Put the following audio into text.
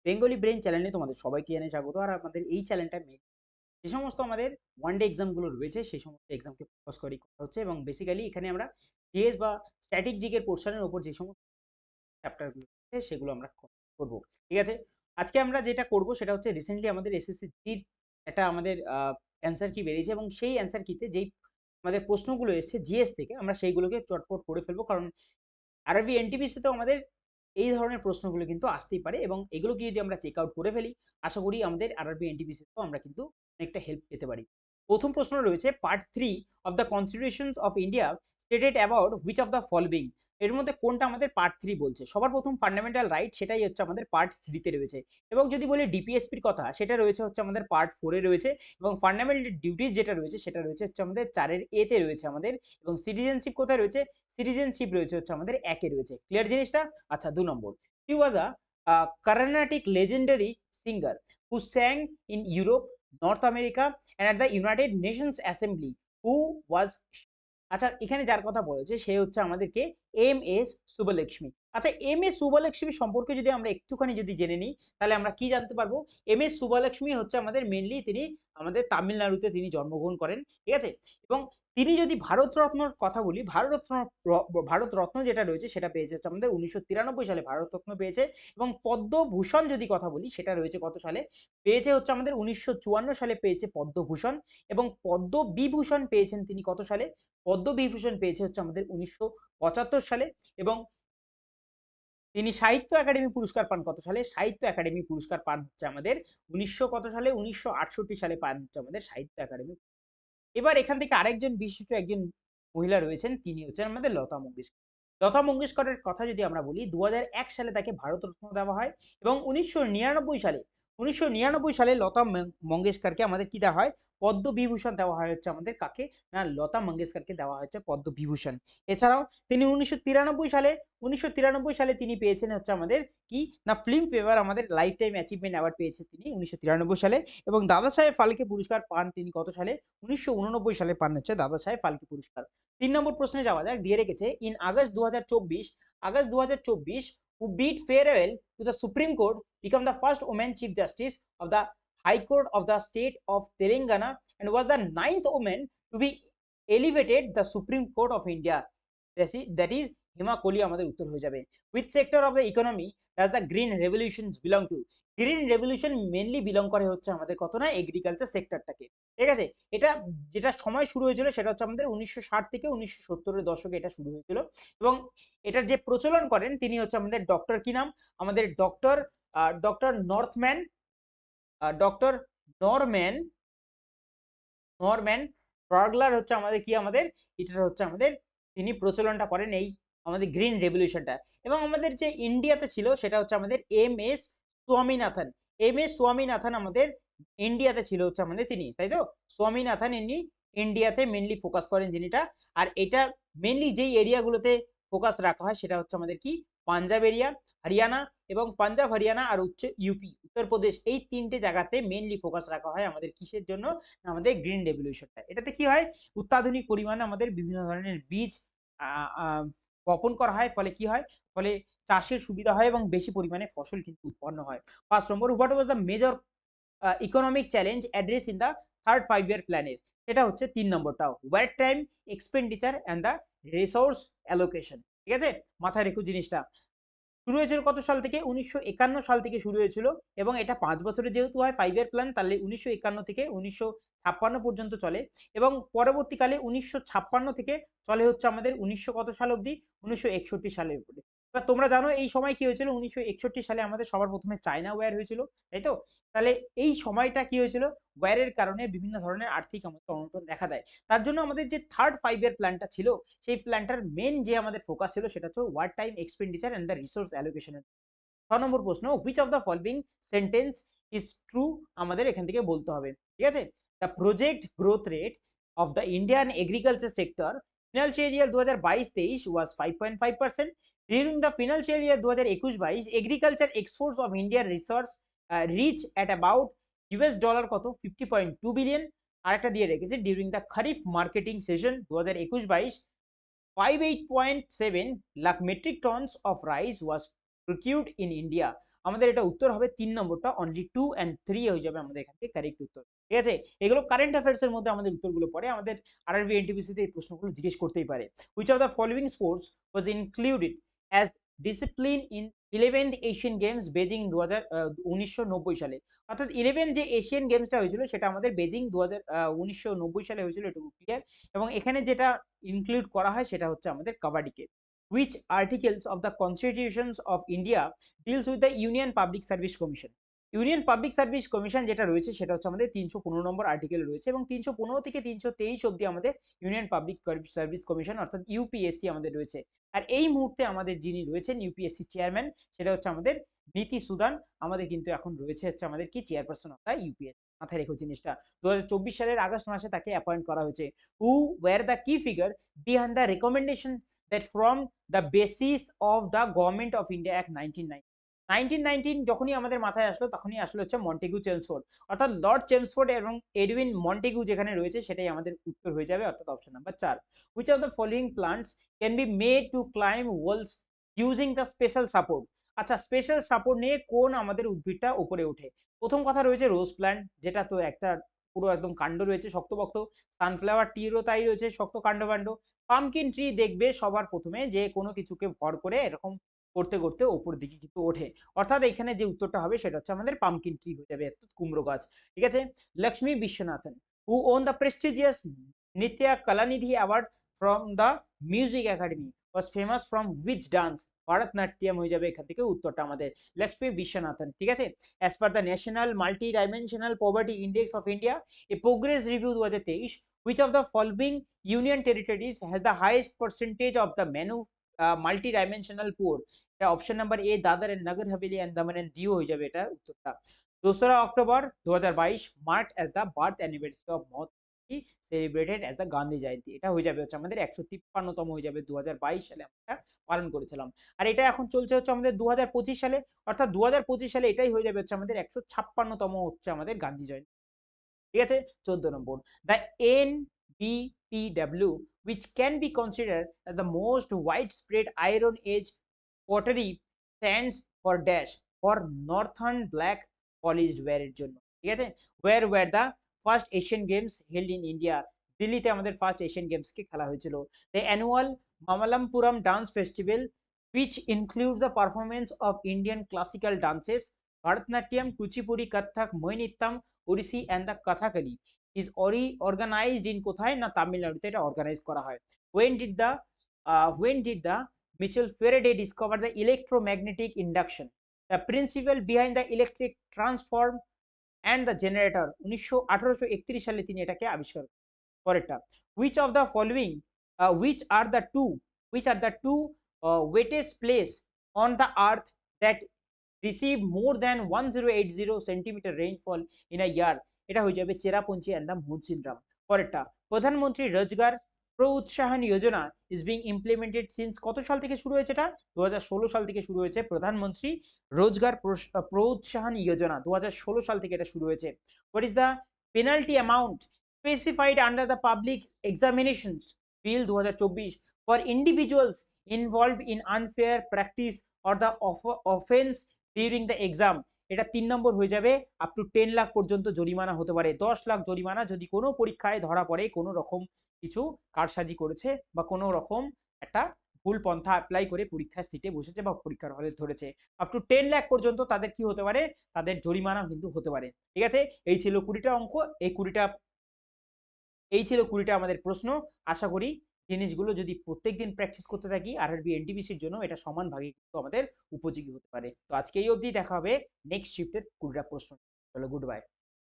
Bengali brain চ্যানেলে তোমাদের সবাইকে জানাই স্বাগত। আর আমাদের এই চ্যানেলটা যে সমস্ত আমাদের ওয়ান ডে এক্সামগুলো রয়েছে সেই সমস্ত এক্সামকে ফোকাস করেই করা হচ্ছে, এবং বেসিক্যালি এখানে আমরা জিএস বা স্ট্যাটিক জিকের পোর্শনের উপর যে সমস্ত চ্যাপ্টারগুলো রয়েছে সেগুলো আমরা করব। ঠিক আছে, আজকে আমরা যেটা করব সেটা হচ্ছে রিসেন্টলি আমাদের এসএসসি জির একটা আমাদের অ্যান্সার কি বেরিয়েছে, এবং সেই অ্যান্সার কিতে যেই আমাদের প্রশ্নগুলো এসেছে জিএস থেকে আমরা সেইগুলোকে চটপট করে ফেলবো, কারণ আরআরবি এনটিপিসি তেও আমাদের এই ধরনের প্রশ্নগুলো কিন্তু আসতেই পারে, এবং এগুলোকে যদি আমরা চেক আউট করে ফেলি আশা করি আমাদের আরআরবি এনটিপিসি তেও আমরা কিন্তু অনেকটা হেল্প পেতে পারি। প্রথম প্রশ্ন রয়েছে part 3 of the constitutions of India stated about which of the following, এর মধ্যে কোনটা আমাদের পার্ট 3 বলছে। সবার প্রথম ফান্ডামেন্টাল রাইট সেটাই হচ্ছে আমাদের পার্ট 3 তে রয়েছে, এবং যদি বলি ডিপিএসপির কথা সেটা রয়েছে হচ্ছে আমাদের পার্ট 4 এ রয়েছে, এবং ফান্ডামেন্টাল ডিউটিস যেটা রয়েছে সেটা রয়েছে হচ্ছে আমাদের 4 এর এ তে রয়েছে আমাদের, এবং সিটিজেনশিপ কোথায় রয়েছে, সিটিজেনশিপ রয়েছে হচ্ছে আমাদের 1 এ রয়েছে। ক্লিয়ার জিনিসটা? আচ্ছা, 2 নম্বর, he was a Carnatic legendary singer who sang in Europe, North America and at the United Nations Assembly who was, আচ্ছা এখানে যার কথা বলেছে সে হচ্ছে আমাদেরকে এম এস সুব্বলক্ষ্মী। আচ্ছা, এম এস সুব্বলক্ষ্মী সম্পর্কে যদি আমরা একটুখানি যদি জেনে নিই তাহলে আমরা কি জানতে পারবো। এম এস সুব্বলক্ষ্মী হচ্ছে আমাদের মেনলি তিনি আমাদের তামিলনাড়ুতে তিনি জন্মগ্রহণ করেন। ঠিক আছে, এবং তিনি যদি ভারতরত্নর কথা বলি, ভারতরত্ন যেটা রয়েছে সেটা পেয়েছে হচ্ছে আমাদের 1993 সালে ভারতরত্ন পেয়েছে, এবং পদ্মভূষণ যদি কথা বলি সেটা রয়েছে কত সালে, পেয়েছে হচ্ছে আমাদের 1954 সালে পেয়েছে পদ্মভূষণ, এবং পদ্মবিভূষণ পেয়েছেন তিনি কত সালে, পদ্মবিভূষণ পেয়েছে হচ্ছে আমাদের 1975 সালে, এবং তিনি সাহিত্য একাডেমি পুরস্কার পান কত সালে, সাহিত্য একাডেমি পুরস্কার পান হচ্ছে আমাদের 1900 কত সালে, 1968 সালে পান হচ্ছে আমাদের সাহিত্য একাডেমি। এবার এখান থেকে আরেকজন বিশিষ্ট একজন মহিলা রয়েছেন, তিনি হচ্ছেন আমাদের লতা মঙ্গেশকর। লতা মঙ্গেশকরের কথা যদি আমরা বলি 2001 সালে তাকে ভারতরত্ন দেওয়া হয়, এবং 1999 সালে লতা মঙ্গেশকরকে আমাদের কি দেওয়া হয়, পদ্মবিভূষণ দেওয়া হয় হচ্ছে আমাদের কাকে, না লতা মঙ্গেশকরকে দেওয়া হচ্ছে পদ্মবিভূষণ। এছাড়াও তিনি 1993 সালে তিনি পেয়েছেন হচ্ছে আমাদের কি, না ফিল্ম ফেভার আমাদের লাইফ টাইম অ্যাচিভমেন্ট অ্যাওয়ার্ড পেয়েছে তিনি 1993 সালে, এবং দাদা সাহেব ফালকে পুরস্কার পান তিনি কত সালে, 1989 সালে পান হচ্ছে দাদা সাহেব ফালকে পুরস্কার। 3 নম্বর প্রশ্নে যাওয়া যাক, দিয়ে রেখেছে in August 2024 who bid farewell to the Supreme Court become the first woman chief justice of the High Court of the state of Telangana and was the 9th woman to be elevated the Supreme Court of India, that is হিমা কোহলি আমাদের উত্তর হয়ে যাবে। Which sector of the economy does the green revolution belong to? Green revolution mainly belong করে হচ্ছে আমাদের কত, না agriculture সেক্টরটাকে। ঠিক আছে, এটা যেটা সময় শুরু হয়েছিল সেটা হচ্ছে আমাদের 1960 থেকে 1970 এর দশকে এটা শুরু হয়েছিল, এবং এটার যে প্রচলন করেন তিনি হচ্ছে আমাদের ডক্টর, কি নাম আমাদের, ডক্টর নর্থম্যান, ডক্টর নরম্যান নরম্যান ফ্রগলার হচ্ছে আমাদের কি, আমাদের এটা হচ্ছে আমাদের তিনি প্রচলনটা করেন এই আমাদের গ্রিন রেভলিউশনটা। এবং আমাদের যে ইন্ডিয়াতে ছিল সেটা হচ্ছে আমাদের M S Swaminathan. M S Swaminathan আমাদের ইন্ডিয়াতে ছিল হচ্ছে আমাদের তিনি, তাই তো স্বামীনাথন ইনি ইন্ডিয়াতে মেনলি ফোকাস করেন যিনিটা। আর এটা মেনলি যেই এরিয়াগুলোতে ফোকাস রাখা হয় সেটা হচ্ছে আমাদের কি, পাঞ্জাব এরিয়া, হরিয়ানা, এবং পাঞ্জাব হরিয়ানা আর ইউপি উত্তরপ্রদেশ, এই 3টে জায়গাতে মেনলি ফোকাস রাখা হয় আমাদের কিসের জন্য, আমাদের গ্রিন রেভলিউশনটা। এটাতে কি হয়, অত্যাধুনিক পরিমাণে আমাদের বিভিন্ন ধরনের বীজ বপন করা হয়, ফলে কি হয়, ফলে চাষের সুবিধা হয় এবং বেশি পরিমাণে ফসল কিন্তু উৎপন্ন হয়। 1 নম্বর, what was the major economic challenge address in the third 5 year প্ল্যানের, সেটা হচ্ছে 3 নম্বরটা, war time expenditure and the resource allocation. ঠিক আছে, মাথায় রেখো জিনিসটা। শুরু হয়েছিল কত সাল থেকে, 1951 সাল থেকে শুরু হয়েছিল, এবং এটা 5 বছরে যেহেতু হয় 5 year প্ল্যান, তাহলে 1951 থেকে 1956 পর্যন্ত চলে, এবং পরবর্তীকালে 1956 থেকে চলে হচ্ছে আমাদের 1900 কত সাল অবধি, 1961 সালের উপরে। এবার তোমরা জানো এই সময় কি হয়েছিল, 1961 সালে আমাদের সবার প্রথমে চায়না ওয়ার হয়েছিল, তাই তো। তাহলে এই সময়টা কি হয়েছিল, ওয়ারের কারণে বিভিন্ন ধরনের আর্থিক আমাদের অনটন দেখা দেয়। তার জন্য আমাদের যে থার্ড 5 year প্ল্যানটা ছিল সেই প্ল্যানটার মেন যে আমাদের ফোকাস ছিল সেটা হচ্ছে war time expenditure and the resource allocation. 6 নম্বর প্রশ্ন, which of the following sentence is true, আমাদের এখান থেকে বলতে হবে। ঠিক আছে, the project growth rate of the Indian agriculture sector financial year 2022-23 was 5.5%. During the financial year 2021-22 agriculture exports of Indian resource reach at about $, কত 50.2 billion. আরেকটা দিয়ে রেখেছে, during the kharif marketing session 2021-22 58.7 lakh metric tons of rice was procured in India. আমাদের এটা উত্তর হবে 3 নম্বরটা, only 2 and 3 হয়ে যাবে আমাদের এখান থেকে কারেক্ট উত্তর। ঠিক আছে, এগুলো কারেন্ট অ্যাফেয়ার্স এর মধ্যে আমাদের উত্তরগুলো পড়ে, আমাদের আরআরবি এনটিপিসি তে এই প্রশ্নগুলো জিজ্ঞেস করতেই পারে। Which of the following sports was included as discipline in 11th Asian games Beijing 1990 সালে। অর্থাৎ 11 যে এশিয়ান গেমসটা হয়েছিল সেটা আমাদের বেজিং 1990 সালে হয়েছিল, এটুকু ক্লিয়ার। এবং এখানে যেটা ইনক্লুড করা হয় সেটা হচ্ছে আমাদের কাবাডিকে। Which articles of the constitutions of India deals with the Union Public Service Commission? Union public service commission যেটা রয়েছে সেটা হচ্ছে আমাদের 315 নম্বর আর্টিকেল রয়েছে, এবং 315 থেকে 323 অব্দি আমাদের ইউনিয়ন পাবলিক সার্ভিস কমিশন অর্থাৎ ইউপিএসসি আমাদের রয়েছে। আর এই মুহূর্তে আমাদের যিনি রয়েছেন ইউপিএসসি চেয়ারম্যান সেটা হচ্ছে আমাদের নীতি সুদান, আমাদের কিন্তু এখন রয়েছে হচ্ছে আমাদের কি চেয়ারপারসন অফ দ্য ইউপিএসসি। মাথায় রেখো জিনিসটা, 2024 সালের আগস্ট মাসে তাকে অ্যাপয়েন্ট করা হয়েছে। হু ওয়্যার দ্য কি figure behind the recommendation that from the basis of the Government of India Act 1919 যখনই আমাদের মাথায় আসলো তখনই আসলো হচ্ছে মন্টেগু চেমসফোর্ড, অর্থাৎ লর্ড চেমসফোর্ড এবং এডউইন মন্টেগু যেখানে রয়েছে সেটাই আমাদের উত্তর হয়ে যাবে, অর্থাৎ option number 4। which of the following plants can be made to climb walls using the special support? আচ্ছা, স্পেশাল সাপোর্ট নিয়ে কোন আমাদের উদ্ভিদটা উপরে ওঠে? প্রথম কথা রয়েছে রোজ প্ল্যান্ট, যেটা তো একটা পুরো একদম কাণ্ড রয়েছে শক্তপোক্ত। সানফ্লাওয়ার ট্রিরও তাই রয়েছে শক্ত কাণ্ডবাণ্ড। পামকিন ট্রি দেখবে সবার প্রথমে যে কোনো কিছুকে ভর করে এরকম করতে করতে ওপর দিকে কিন্তু ওঠে, অর্থাৎ এখানে যে উত্তরটা হবে সেটা হচ্ছে আমাদের পামকিন ট্রি হয়ে যাবে, কুমড়ো গাছ। ঠিক আছে, Lakshmi Viswanathan who won the prestigious Nitya Kalanidhi award from the music academy was famous from which dance? Bharatanatyam হয়ে যাবে এখান থেকে উত্তরটা আমাদের, লক্ষ্মী বিশ্বনাথন। ঠিক আছে, as per the national multi dimensional poverty index of India A progress review 2023, which of the following union territories has the highest percentage of the multi-dimensional poor? এটা option number A, Dadra and Nagar Haveli Andaman and Diu হয়ে যাবে এটা উত্তরটা। 2রা October 2022 marked as the birth anniversary of Mahatma celebrated as the Gandhi Jayanti. এটা হয়ে যাবে হচ্ছে আমাদের 153তম হয়ে যাবে, 2022 সালে আমরা পালন করেছিলাম। আর এটা এখন চলছে হচ্ছে আমাদের 2025 সালে, অর্থাৎ 2025 সালে এটাই হয়ে যাবে হচ্ছে আমাদের 156তম হচ্ছে আমাদের গান্ধী জয়ন্তী। ঠিক আছে, 14 নম্বর, the NBPW which can be considered as the most widespread iron age pottery stands for dash for northern black polished ware এর জন্য। ঠিক আছে, where were the first Asian Games held in India? দিল্লিতে আমাদের ফার্স্ট এশিয়ান গেমস কে খেলা হয়েছিল। the annual Mamallapuram dance festival which includes the performance of Indian classical dances Bharatanatyam, Kuchipudi, Kathak, Mohinittam, Odissi and the Kathakali is organized in কোথায় না তামিলনাড়ুতে এটা organise করা হয়। when did the Mitchell Faraday discover the electromagnetic induction, the principle behind the electric transform and the generator? 1831 সালে তিনি এটাকে আবিষ্কার করেন। পরেরটা, which of the following which are the two wettest place on the earth that receive more than 1080 centimeter rainfall in a year? এটা হয়ে যাবে Cherrapunji and the মুনসিনরাম। পরেরটা, প্রধানমন্ত্রী রোজগার প্রউৎসাহন যোজনা ইজ বিং ইমপ্লিমেন্টেড সিন্স কত সাল থেকে শুরু হয়েছে? এটা 2016 সাল থেকে শুরু হয়েছে প্রধানমন্ত্রী রোজগার প্রউৎসাহন যোজনা, 2016 সাল থেকে এটা শুরু হয়েছে। What is the penalty amount specified under the Public Examinations Bill 2024 for individuals involved in unfair practice or the offense during the exam? এটা 3 নম্বর হয়ে যাবে, আপ টু 10 লাখ পর্যন্ত জরিমানা হতে পারে, 10 লাখ জরিমানা যদি কোনো পরীক্ষায় ধরা পড়ে কোনো রকম কিছু কারসাজি করেছে বা কোনো রকম একটা ভুল পন্থা অ্যাপ্লাই করে পরীক্ষার সিটে বসেছে বা পরীক্ষার হলে ধরেছে, আপ টু 10 লাখ পর্যন্ত তাদের কি হতে পারে, তাদের জরিমানা কিন্তু হতে পারে। ঠিক আছে, এই ছিল 20টা অঙ্ক, এই ছিল 20টা আমাদের প্রশ্ন। আশা করি জিনিসগুলো যদি প্রত্যেকদিন প্র্যাকটিস করতে থাকি আরআরবি এনটিপিসির জন্য এটা সমান ভাগে কিন্তু আমাদের উপযোগী হতে পারে। তো আজকে এই অবধি, দেখা হবে নেক্সট শিফটের 20টা প্রশ্ন। চলো, গুড বাই।